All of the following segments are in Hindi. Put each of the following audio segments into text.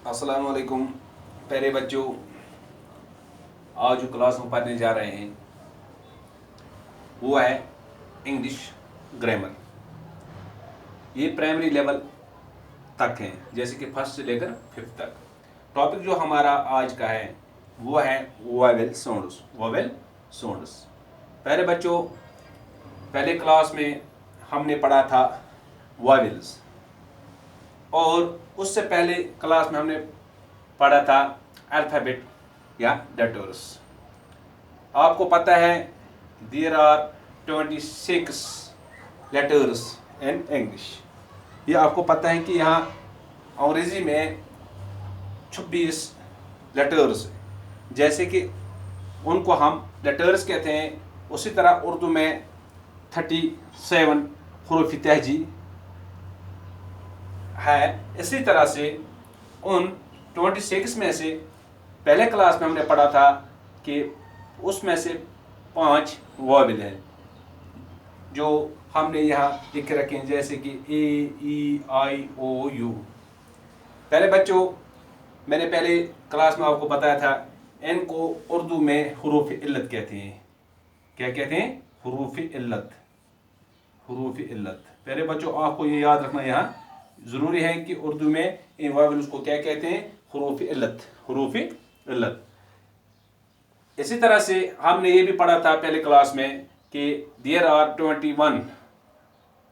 अस्सलाम वालेकुम प्यारे बच्चों। आज जो क्लास में पढ़ने जा रहे हैं वो है इंग्लिश ग्रामर। ये प्राइमरी लेवल तक है, जैसे कि फर्स्ट से लेकर फिफ्थ तक। टॉपिक जो हमारा आज का है वो है वोवेल साउंड्स। वोवेल साउंड्स प्यारे बच्चों, पहले क्लास में हमने पढ़ा था वोवेल्स, और उससे पहले क्लास में हमने पढ़ा था अल्फ़ाबेट या लेटर्स। आपको पता है there are 26 letters in English. ये आपको पता है कि यहाँ अंग्रेज़ी में 26 लेटर्स, जैसे कि उनको हम लेटर्स कहते हैं, उसी तरह उर्दू में 37 हरूफ तहजी है। इसी तरह से उन 26 में से पहले क्लास में हमने पढ़ा था कि उसमें से 5 वोवेल हैं जो हमने यहाँ लिख रखे हैं, जैसे कि A, E, I, O, U। पहले बच्चों, मैंने पहले क्लास में आपको बताया था इनको उर्दू में हरूफ इल्लत कहते हैं। क्या कहते हैं? हरूफ इल्लत। हरूफ इल्लत पहले बच्चों आपको ये याद रखना यहाँ ज़रूरी है कि उर्दू में इन वोवेल्स को क्या कहते हैं? हरूफ इल्लत। हरूफ इल्लत। इसी तरह से हमने ये भी पढ़ा था पहले क्लास में कि देयर आर 21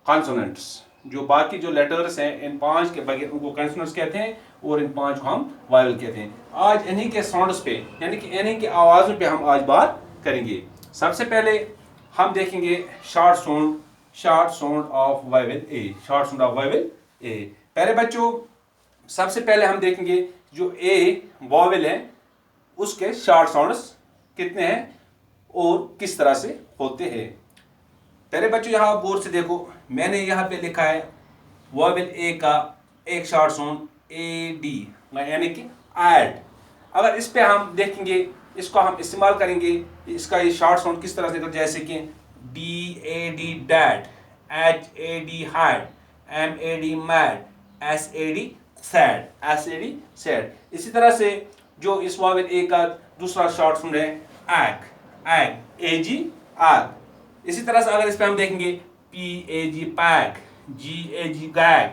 कॉन्सोनेंट्स। जो बाकी जो लेटर्स हैं, इन 5 के बगैर उनको कॉन्सोनेंट्स कहते हैं, और इन 5 को हम वोवेल कहते हैं। आज इन्हीं के साउंड्स पे, यानी कि इन्हीं की आवाज़ों पे हम आज बात करेंगे। सबसे पहले हम देखेंगे short sound of vowel A. Short sound of vowel A. पहले बच्चों, सबसे पहले हम देखेंगे जो ए वोवेल है उसके शॉर्ट साउंड्स कितने हैं और किस तरह से होते हैं। पहले बच्चों यहाँ आप गौर से देखो, मैंने यहाँ पे लिखा है वोवेल ए का एक शॉर्ट साउंड AD, यानी कि ऐड। अगर इस पे हम देखेंगे, इसको हम इस्तेमाल करेंगे, इसका ये शॉर्ट साउंड किस तरह से निकलता है, जैसे कि DAD dad, HAD hide, MAD mad, SAD sad, SAD sad. इसी तरह से जो इस वोवेल ए का दूसरा शॉर्ट साउंड है एग, AG आग। इसी तरह से अगर इस पे हम देखेंगे PAG peg, GAG gag,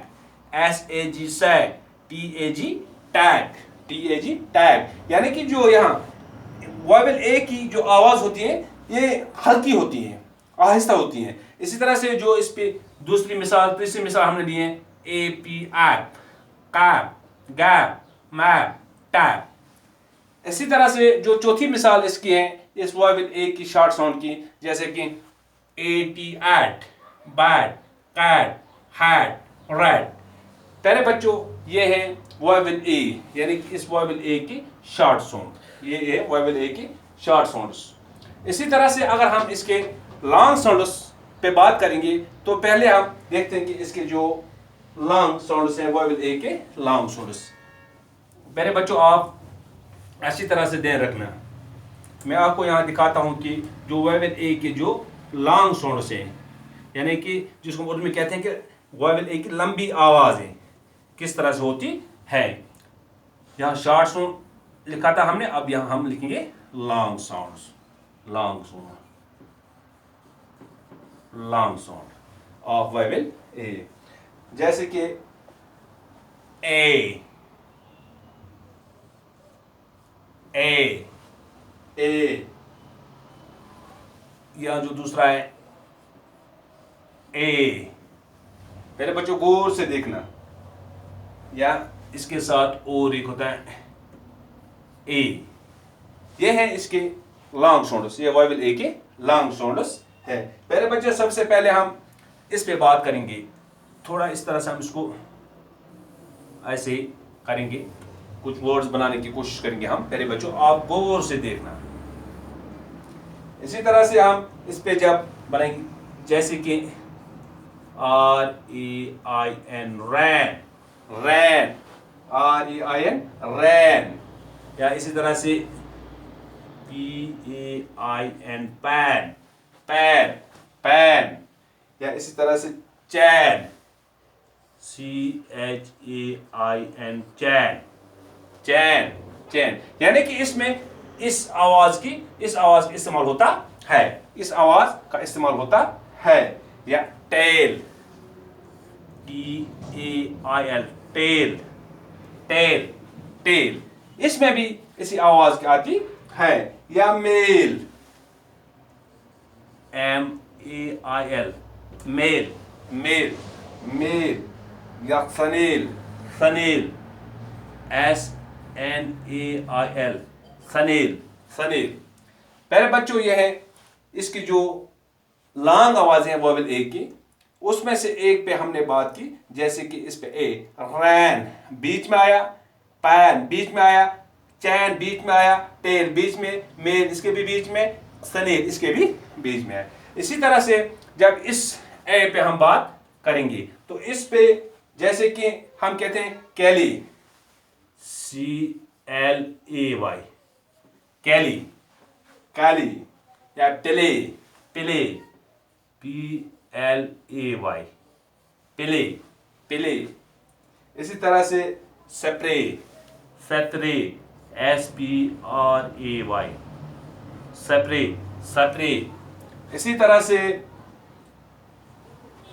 SAG सैग, TAG टैग। यानी कि जो यहाँ वोवेल ए की जो आवाज़ होती है ये हल्की होती है, आहिस्ता होती है। इसी तरह से जो इस पे तीसरी मिसाल हमने दी है AP app, cap, gap, map, tap. इसी तरह से जो चौथी मिसाल इसकी है इस वोवेल ए की शॉर्ट साउंड की, जैसे कि AT at, bat, cat, hat, red. पहले बच्चों ये है वोवेल ए, यानी कि इस वोवेल ए की शॉर्ट साउंड। ये है वोवेल ए की शॉर्ट साउंड्स। इसी तरह से अगर हम इसके लॉन्ग साउंड्स पे बात करेंगे तो पहले हम देखते हैं कि इसके जो लॉन्ग साउंड्स हैं वोवेल ए के लॉन्ग साउंड्स। पहले बच्चों आप अच्छी तरह से ध्यान रखना, मैं आपको यहाँ दिखाता हूँ कि जो वोवेल ए के जो लॉन्ग साउंड्स हैं, यानी कि जिसको उर्दू में कहते हैं कि वोवेल ए की लंबी आवाज़ें किस तरह से होती है। यहाँ शॉर्ट साउंड लिखा था हमने, अब यहाँ हम लिखेंगे long sounds. Long sound of vowel A, जैसे कि ए, या जो दूसरा है ए। पहले बच्चों गौर से देखना, या इसके साथ और एक होता है ए। ये है इसके लॉन्ग साउंड्स, ये वोवेल ए के लॉन्ग साउंड्स है। पहले बच्चे सबसे पहले हम इस पे बात करेंगे, थोड़ा इस तरह से हम इसको ऐसे ही करेंगे, कुछ वर्ड्स बनाने की कोशिश करेंगे हम। पहले बच्चों आप गौर से देखना। इसी तरह से हम इस पे जब बनाएंगे, जैसे कि REIN रैन, रैन, REIN रैन, या इसी तरह से PAIN पैन, पैन, या इसी तरह से चैन, CHAIN चैन, चैन, चैन, यानी कि इसमें इस आवाज का इस्तेमाल होता है, इस आवाज का इस्तेमाल होता है। या tail, TAIL, tail, tail, tail, इसमें भी इसी आवाज की आती है। या mail, MAIL, mail, mail, mail. या सनेल, सनेल, SNAIL, सनेल, सनेल। पहले बच्चों ये है इसकी जो लॉन्ग आवाजें हैं वोवेल ए की, उसमें से एक पे हमने बात की, जैसे कि इस पे ए, रैन बीच में आया, पैन बीच में आया, चैन बीच में आया, टेल बीच में, मेल इसके भी बीच में, सनेल इसके भी बीच में है। इसी तरह से जब इस ए पे हम बात करेंगे तो इस पे जैसे कि हम कहते हैं कैली, CLAY, कैली, कैली। या पिले, पिले, PLAY, पिले, पिले। इसी तरह से spray, spray, SPRAY, spray, spray. इसी तरह से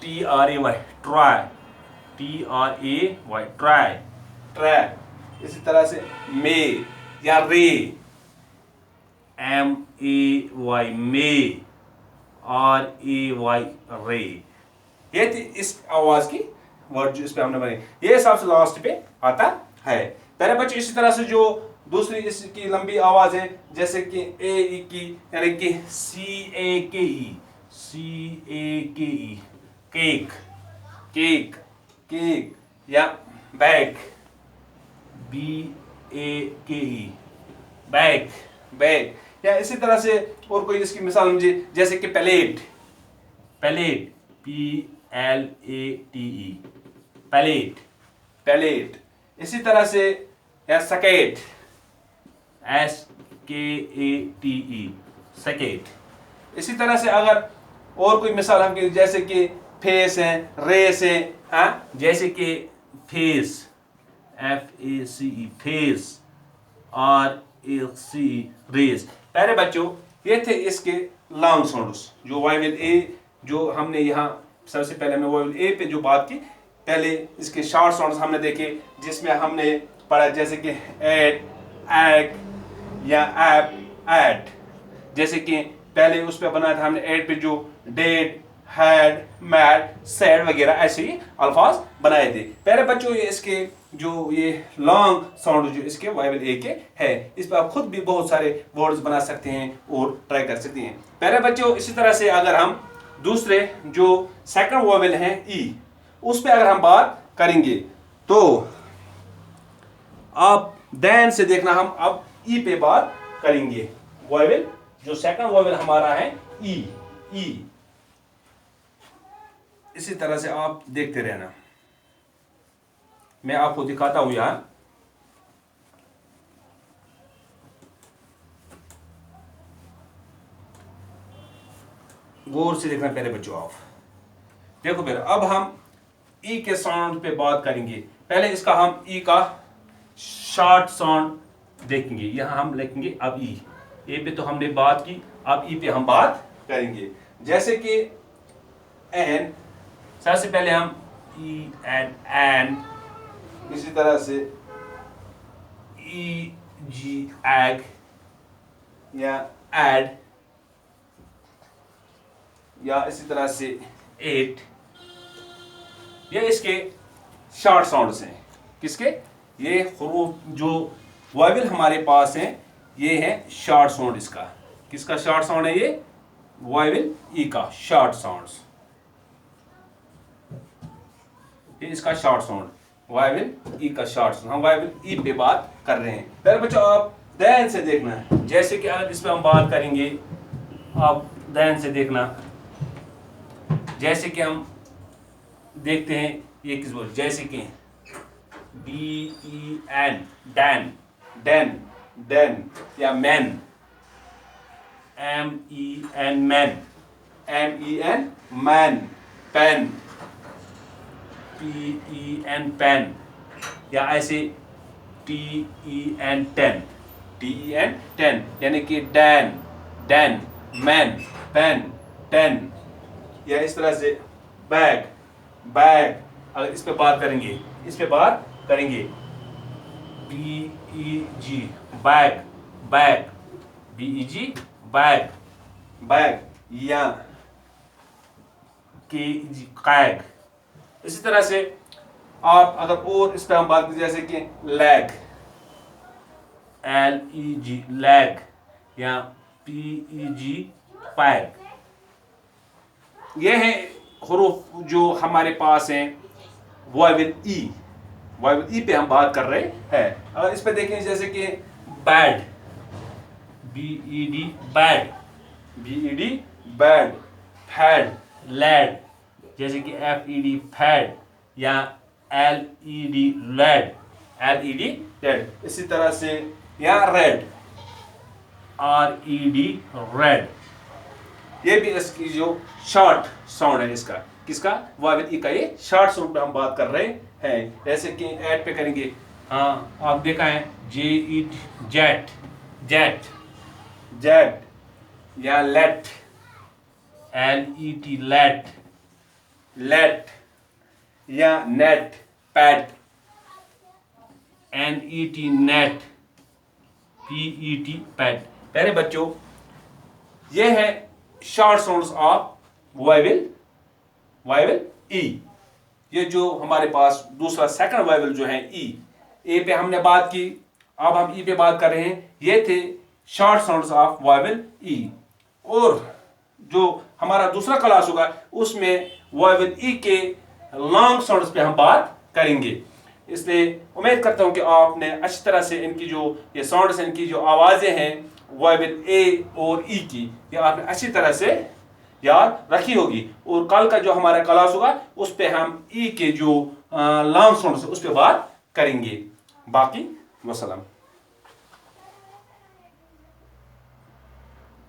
TRAY, try, TRAY, try, try. इसी तरह से मे या रे, MAY, मे, RAY, रे। ये थी इस आवाज की वर्ड जो इस पे हमने बनाई, ये सबसे लास्ट पे आता है। पहले बच्चे इसी तरह से जो दूसरी इसकी लंबी आवाज है, जैसे कि ए ई की, यानी कि CAKE, CAKE, cake, cake, cake. या बैग, BAKE, बैग, बैग। या इसी तरह से और कोई इसकी मिसाल मुझे, जैसे कि plate, plate, PLATE, plate, plate. इसी तरह से या सकेट, SKATE, सकेट। इसी तरह से अगर और कोई मिसाल हम जैसे कि फेस है, रेस है, हाँ, जैसे कि face, FACE, face, RACE, race. पहले बच्चों ये थे इसके लॉन्ग साउंड्स, जो वोवेल ए जो हमने यहाँ सबसे पहले हमने वोवेल ए पे जो बात की, पहले इसके शॉर्ट साउंड्स हमने देखे, जिसमें हमने पढ़ा जैसे कि एड, एग या ऐप, एड। जैसे कि पहले उस पर बनाया था हमने एड पे जो डेड, हैड, मैड, सैड वगैरह ऐसे ही अल्फाज बनाए थे। पहले बच्चों ये इसके जो ये लॉन्ग साउंड जो इसके वोवेल ए के है, इस पर आप खुद भी बहुत सारे वर्ड्स बना सकते हैं और ट्राई कर सकते हैं। पहले बच्चों इसी तरह से अगर हम दूसरे जो सेकंड वोवेल हैं ई, उस पर अगर हम बात करेंगे तो आप ध्यान से देखना, हम अब ई पे बात करेंगे। वोवेल जो सेकंड वोवेल हमारा है ई, ई। इसी तरह से आप देखते रहना, मैं आपको दिखाता हूं यहां। गौर से देखना पहले बच्चों, आप देखो। फिर अब हम ई के साउंड पे बात करेंगे। पहले इसका हम ई का शॉर्ट साउंड देखेंगे। यहां हम लिखेंगे अब ई, ए पे तो हमने बात की, अब ई पे हम बात करेंगे। जैसे कि एन, सबसे पहले हम ई एन, एन। इसी तरह से ई जी, एग या एड। या इसी तरह से एट। ये इसके शॉर्ट साउंड्स हैं। किसके? ये हुरूफ जो वोवेल हमारे पास हैं, ये है शॉर्ट साउंड। इसका किसका शॉर्ट साउंड है? ये वोवेल ई का शॉर्ट साउंड्स, ये इसका शॉर्ट साउंड, वोवेल ई का शॉर्ट साउंड। हम वोवेल ई पे बात कर रहे हैं। पहले बच्चों आप ध्यान से देखना है, जैसे कि अगर इस पे हम बात करेंगे, आप ध्यान से देखना। जैसे कि हम देखते हैं ये किस बोल, जैसे कि DEN, डैन, डैन, डैन। या men, MEN, men, MEN, men. Pen, PEN, pen. या ऐसे TEN 10, TEN 10, यानी कि den, den, men, pen, ten, या इस तरह से बैग, बैग। अगर इस पे बात करेंगे, इस पे बात करेंगे, BEG, bag, bag, BEG, bag, bag, या KEG, कैग। इसी तरह से आप अगर और इस पे हम बात करें, जैसे कि लैग, LEG, लैग, या PEG, पैग। ये हैं हुरूफ जो हमारे पास हैं वॉवेल ई, वॉवेल ई पे हम बात कर रहे हैं। अगर इस पे देखें, जैसे कि bed, BED, bed, BED, bed, fed, led, जैसे कि FED, फैड, या LED, लैड, LED, लैड। इसी तरह से या रेड, RED, रेड। ये भी इसकी जो शॉर्ट साउंड है, इसका, किसका, वावेल ई का, ये शॉर्ट साउंड पे हम बात कर रहे हैं। जैसे कि ऐड पे करेंगे, हाँ आप देखा है, JET, जेट, जेट, जेट, या लेट, LET, लेट, लेट, या net, pet, NET, net, PET, pet. प्यारे बच्चों, ये है short sounds of vowel, vowel E. ये जो हमारे पास दूसरा सेकंड वॉवेल जो है ई, ए पे हमने बात की, अब हम ई पे बात कर रहे हैं। ये थे शॉर्ट साउंड्स ऑफ वॉवेल ई। और जो हमारा दूसरा क्लास होगा उसमें वॉवेल ई के लॉन्ग साउंड्स पे हम बात करेंगे। इसलिए उम्मीद करता हूं कि आपने अच्छी तरह से इनकी जो ये साउंड्स, इनकी जो आवाज़ें हैं वॉवेल ए और ई की, ये आपने अच्छी तरह से याद रखी होगी। और कल का जो हमारा क्लास होगा उस पे हम ई के जो लॉन्ग साउंड्स उस पे बात करेंगे। बाकी वसलाम।